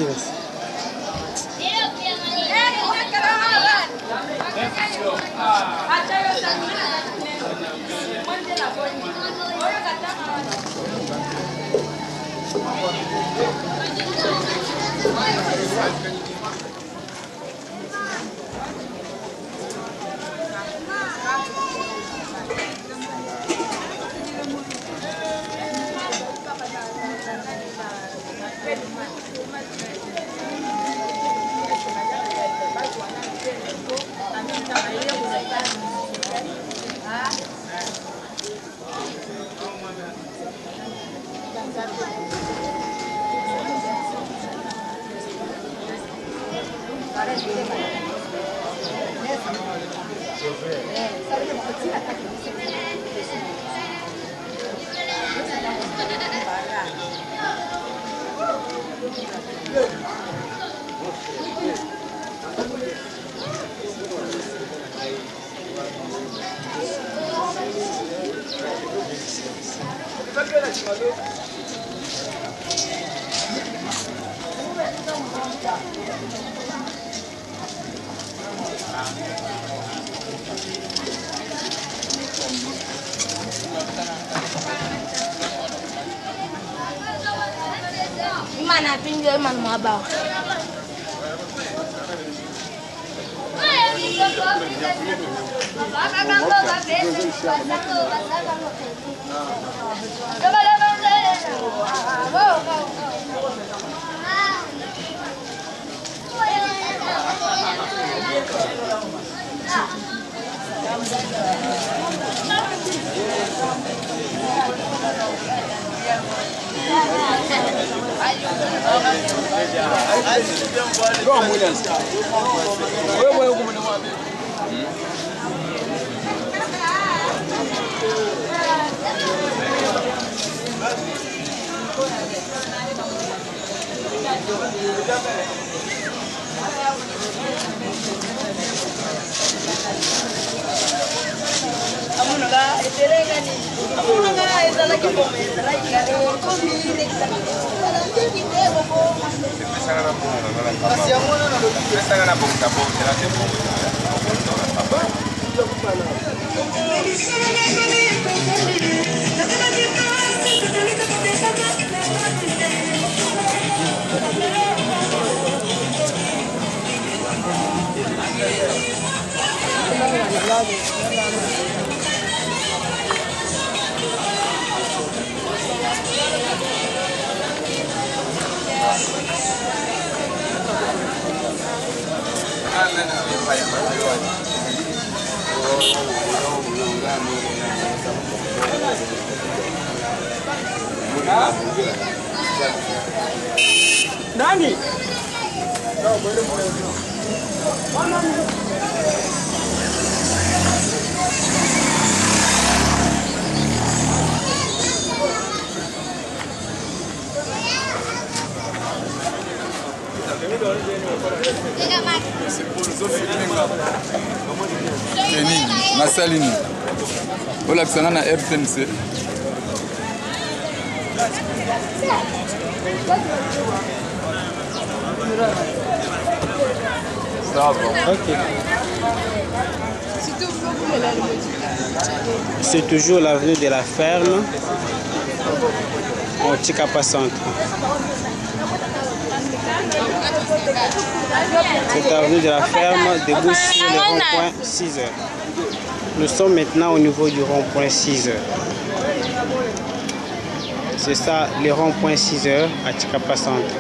Merci. Mana pinjol man mabau. Nani? Masalini. Ola kusana na RTNC. C'est toujours l'avenue de la ferme au Tchikapa Centre. Cette avenue de la ferme débouche sur le rond-point 6 heures. Nous sommes maintenant au niveau du rond-point 6 heures. C'est ça, le rond-point 6 heures à Tchikapa Centre.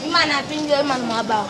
Mana pinggir mana mau abang.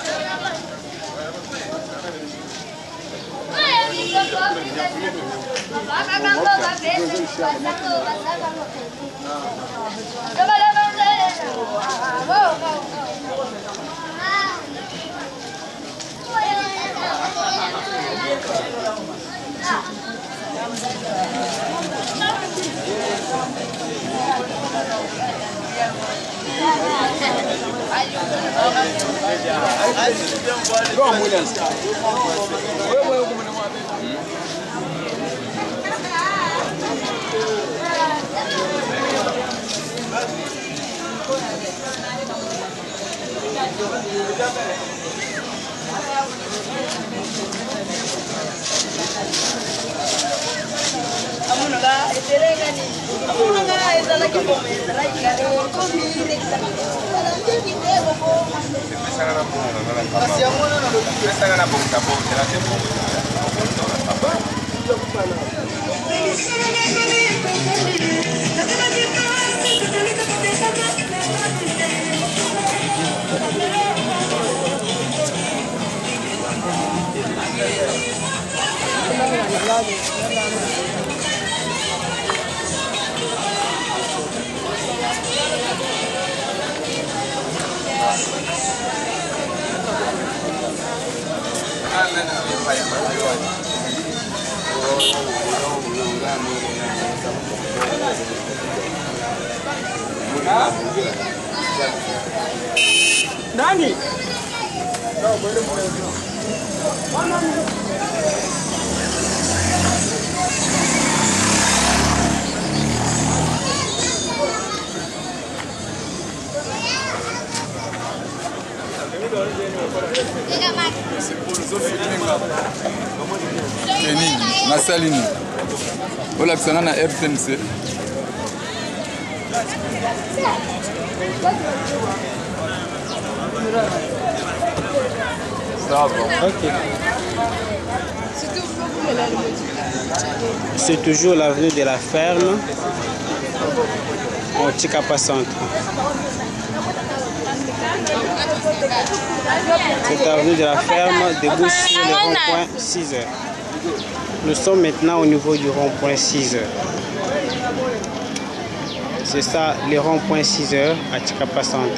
Nani? Nini nasali nini olakisana na RTNC C'est toujours l'avenue de la ferme au Tchikapa Centre. Cette avenue de la ferme débouche sur le rond-point 6 heures. Nous sommes maintenant au niveau du rond-point 6 heures. C'est ça, le rond-point 6h à Tchikapa Centre.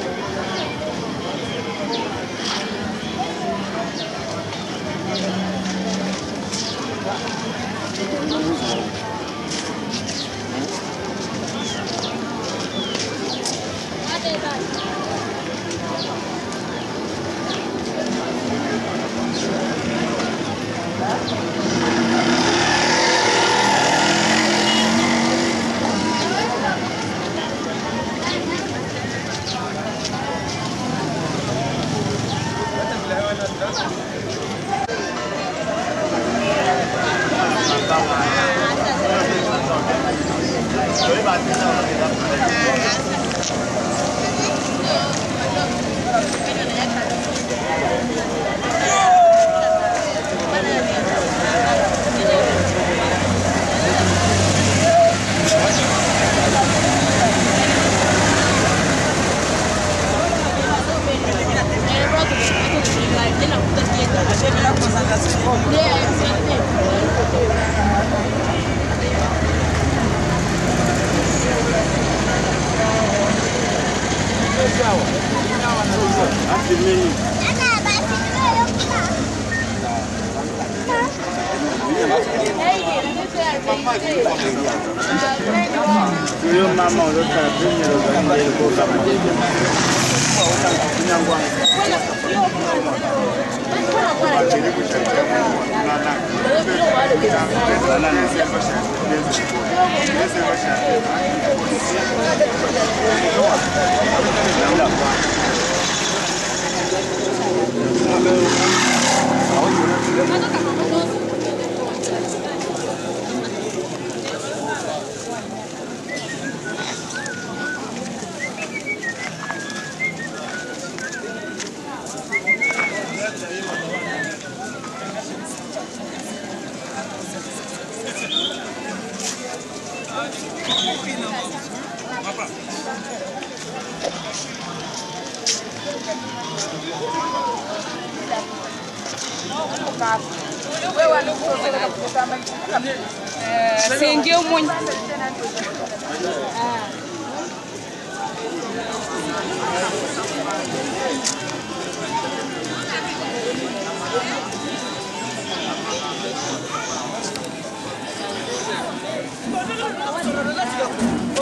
Sendio muito.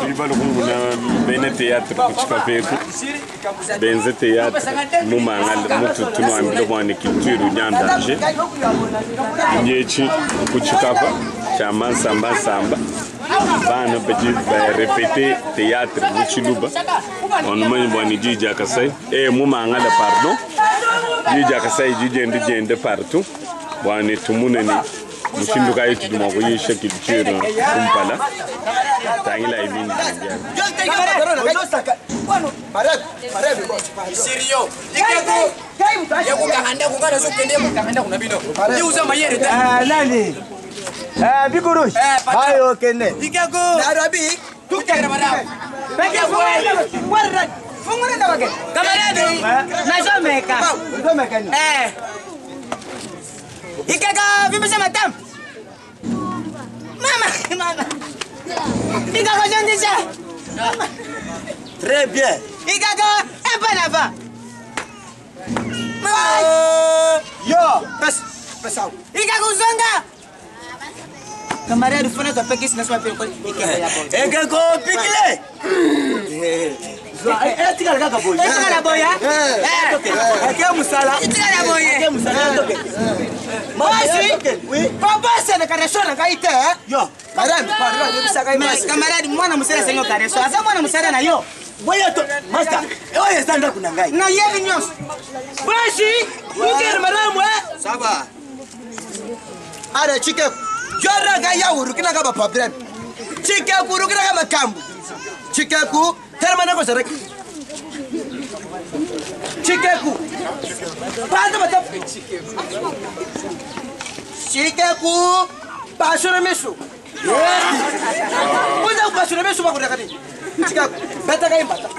Ibalo kuna bene teatro kuchikapeku benze teatro mumangal mutu tuno ambilo bwane culture nyandanje nyechi kuchikapa chama samba samba bana baji ba répéter théâtre muchiluba on mani bwane jija kasai mumangal pardon jija kasai jijende partout bwane tumuneni mushinduka yetu dumako yesha culture kumpala tangila ibindi Sirio yako kahanda kungana sokende kahanda kuna bino yuza mayere nani bikurush hayo kene ikako arabi tukera madam peke warra fungure ndabake kamarade nazomeka ni ikaka vimbe madam mama ikako jondisa très bien ikako epanava yo pesau ikako zonga camarade fona to pekis na swa pe ko ikako pikile etika kaka boya etika boya ake musala etika boya ake musala oui papa c'est le carreau na kaite yo madame pardon yo bisaka mais camarade mwana musala senyo carreau asa mwana musala na yo boya to master oye standa kuna ngai na yevi nyos bashi ngere maramu saba ara chike jora ga ya wuru kina ga problem chike kuru kina ga makambu chike ku termana ko sare chike ku panda mata chike ku basura mesu Uza basura mesu ba kurakani chike beta ga imata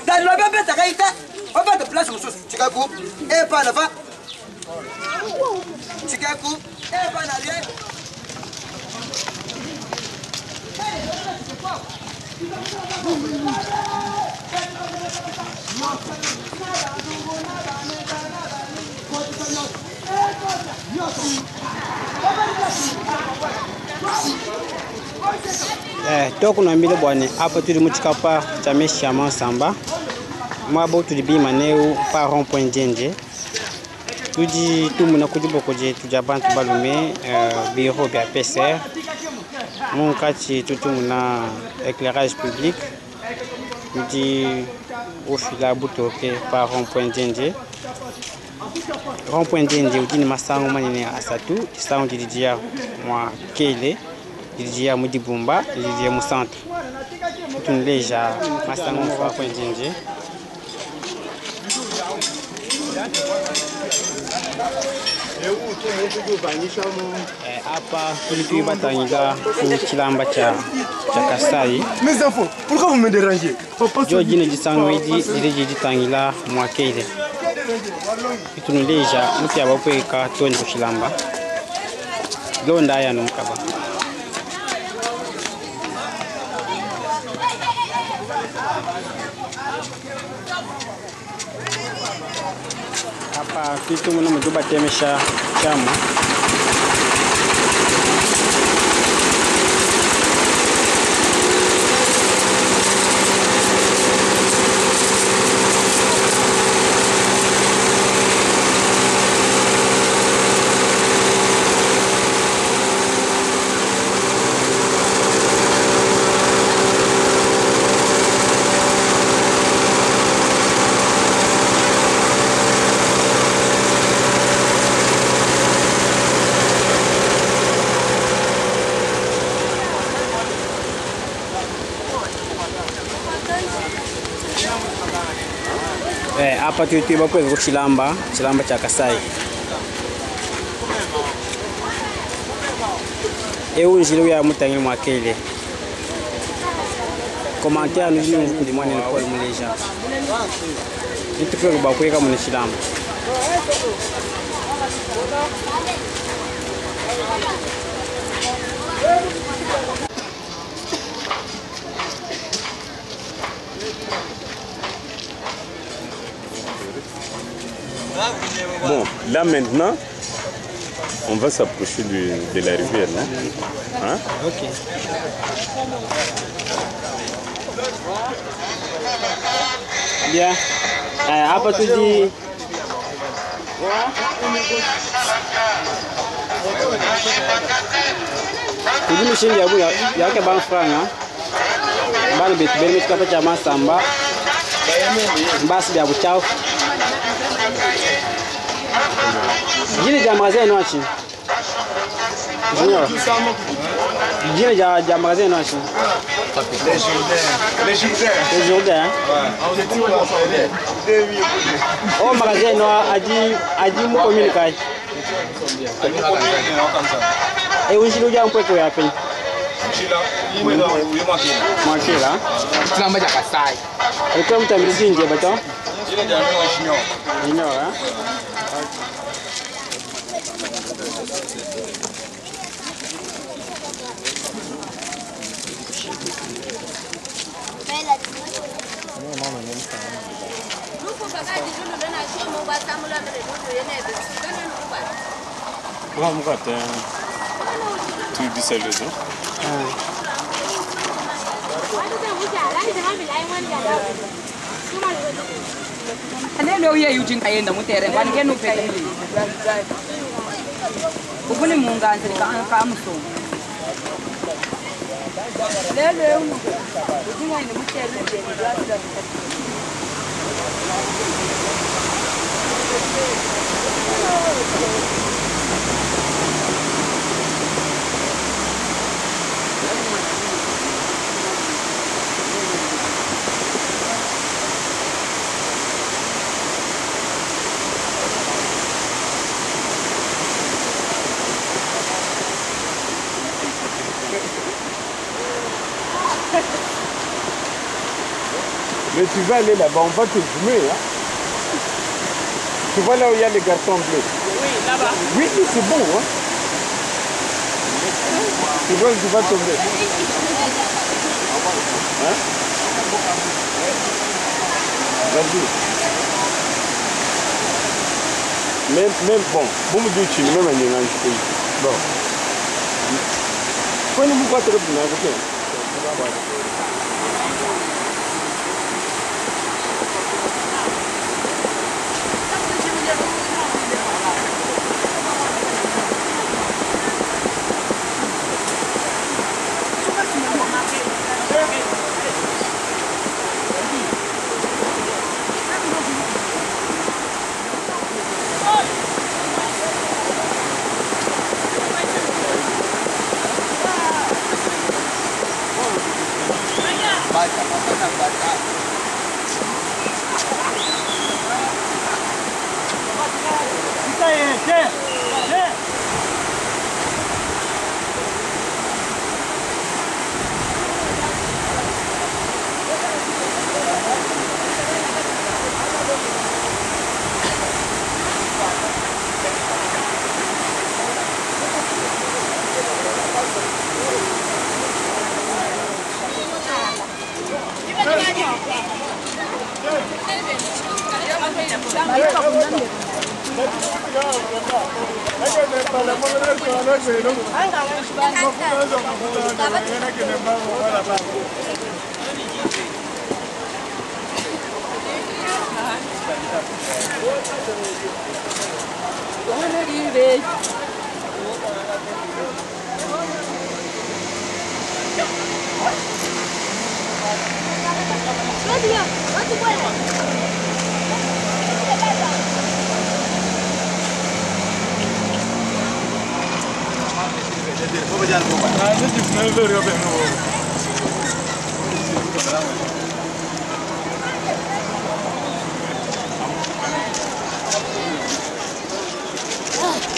dan lo beta ga ita oba de place musus chike ku e pa na fa Chikaku, bana rien. Donc on a mis le bonnet. Après tout le monde capable de mettre chaman samba. Moi bon tout le bien mané par rond point d'Indien. Tout dit tout le monde a coupé beaucoup de tout jaban tout balumé bureau bien PCR. Mon quartier tout le monde a éclairage public. Tout dit au fil à bout par rond point d'Indien. Rond point d'Indien où dit masango manine asatu. Ça on dit dia moi kele. Dia mu dibumba dia mu centre tun leja masango fa ko jinje hapa tulipi batanyika ku kilamba cha Kasai. Mes enfants, pourquoi vous me dérangez? Jo jine disangwidi dirije ditangila mwakele tun leja muti abapeka toni ku kilamba londa ya no mukaba. Hapa kitu mwana mjuba temesha chama. Hapa tuitiba kwa chilamba cha Kasai. Njilo ya mutangi mwakele. Commentaire nous nous ku dimani na kwa muleja. Nitupe ba kweka mu chilamba. Bon, là maintenant, on va s'approcher de la rivière. Hein? Ok. Bien. Hapa tu di Kujumi shingi ya buya yake bang franga. Bani betu beni kapa chama samba. Mbasi ya buchao. Jine ja magasin no achi. Jine ja magasin no achi. Les Jourdains. Oh magasin no aji mu commune kai. E unjilo ja mpwe ko yapi. Mwakila. Kilamba cha Kasai. E kwa mtambizi nje bato. Ile ja no shinyo. Inyora. Vamos até tu bisa lezo. Leo yeye yujinga yenda mutere bani kenu pete. Ubuni munganze ka muso. Leo yujinga yenda mutere Mais tu vas aller là-bas, on va te zoomer. Hein? Tu vois là où il y a les garçons bleus? Oui, là-bas. Oui, c'est bon. Hein? Tu vois, tu vas tomber. Hein? Même bon, vous me dites que même un pays. Bon. Quand vous voyez que vous n'avez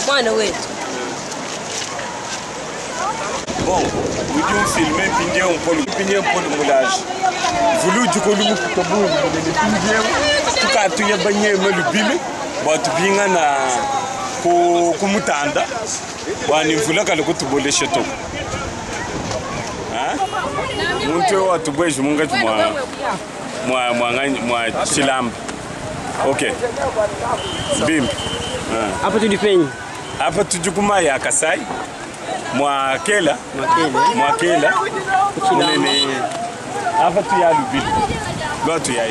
Mwana wetu. Bon, nous devons filmer pindier un peu de moulage. Voulu du coup, nous pouvons tout cas, tu y as bagné le bime, tu viens na kumutanda, ni voulu que le coup tu voles chez toi. Hein? Mon Dieu, tu bois, je m'engage moi, chilam. Ok. Bim. Apa tu di peigne? Apa tu jukuma ya Kasai? Moi Kela. Apa tu ya Lubi? Go tu ya.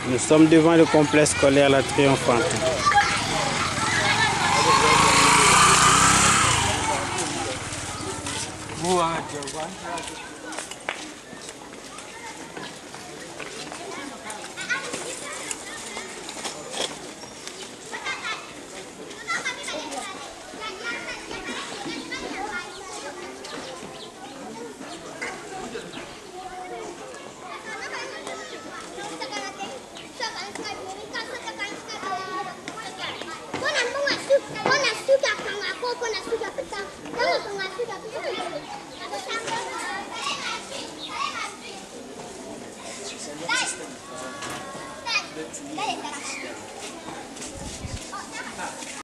Nous sommes devant le complexe scolaire La Triomphante. Con azúcar, con agua, con azúcar,